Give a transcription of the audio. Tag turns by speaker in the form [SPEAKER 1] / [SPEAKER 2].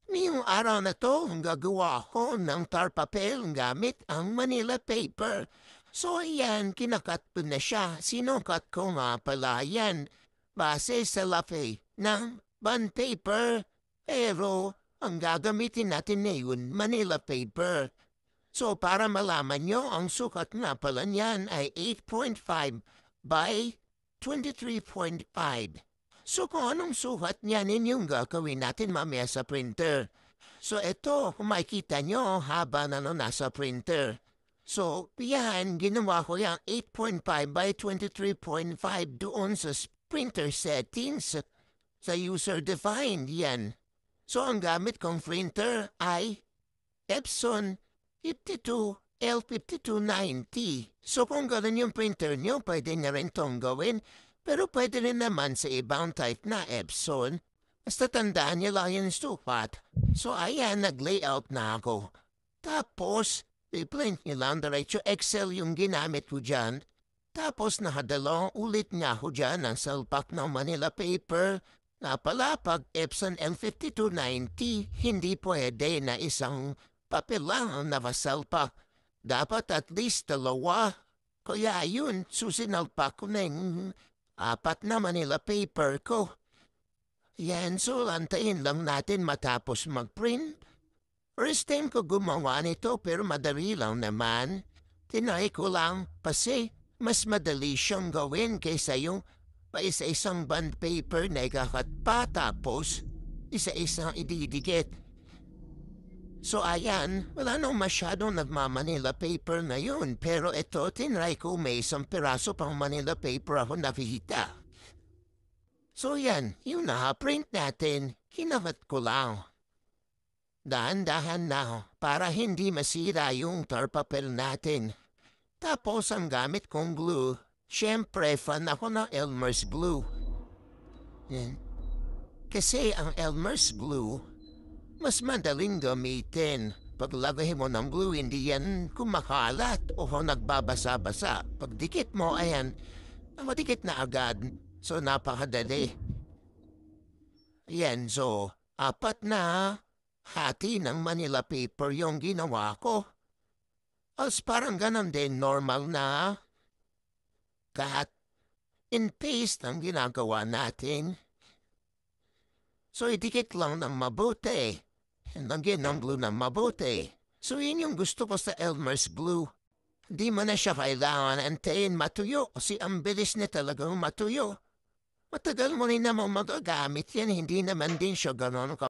[SPEAKER 1] Ngayong araw na 'to gagawa ako ng tar papel gamit ang Manila paper. So ayan, kinakat ko na siya. Sinukat ko nga pala yan base sa laki ng bond paper. Pero ang gagamitin natin ngayon, Manila paper. So para malaman nyo, ang sukat nga pala niyan ay 8.5 by 23.5. So kung anong sukat niyan inyong gagawin natin mamaya sa printer. So ito, kung makikita nyo, haba na no nasa printer. So, yan, ginawa ko yung 8.5 by 23.5 doon sa printer settings sa user-defined yan. So, ang gamit kong printer ay Epson 52 L5290. So, kung gano'n yung printer nyo, pwede na rin tong gawin. Pero pwede rin naman sa ibang type na Epson. Basta tandaan nyo lang yung sukat. So, ayan, nag-layout na ako. Tapos, i-print nyo lang diretso Excel yung ginamit ko dyan. Tapos, nakadalawang ulit nga ako dyan ng salpak ng Manila paper. Nga pala, pag Epson L5290, hindi pwede na isang papel lang ang nakasalpak. Dapat at least dalawa. Kaya yun, susinalpak ko na yung 4 na Manila paper ko. Yan, so lantayin lang natin matapos mag-print. First time ko gumawa nito pero madali lang naman. Tinry ko lang kasi mas madali siyang gawin kaysa yung pa isa-isang bond paper na ikakat pa tapos isa-isang ididikit. So ayan, wala nang masyadong nagmamanila paper na yun pero ito tinry ko may isang piraso pang Manila paper ako nakikita. So yan, yung nakaprint natin, kinakat ko lang. Dahan-dahan na para hindi masira yung tar papel natin. Tapos ang gamit kong glue, syempre fan ako ng Elmer's glue. Yan. Kasi ang Elmer's glue, mas madaling gamitin. Paglagay mo ng glue, hindi yan kumakalat o nagbabasa-basa. Pagdikit mo, ayan, madikit na agad. So, napakadali. Yan, so, 4 na hati ng Manila paper yung ginawa ko. As parang ganon din, normal na cut and paste ang ginagawa natin. So, idikit lang ng mabuti. And lagyan ng glue ng mabuti. So, yun yung gusto ko sa Elmer's glue. Di mo na siya kailangan antayin matuyo kasi ang bilis na talagang matuyo. Matagal mo rin naman magagamit yan, hindi naman din siya ganon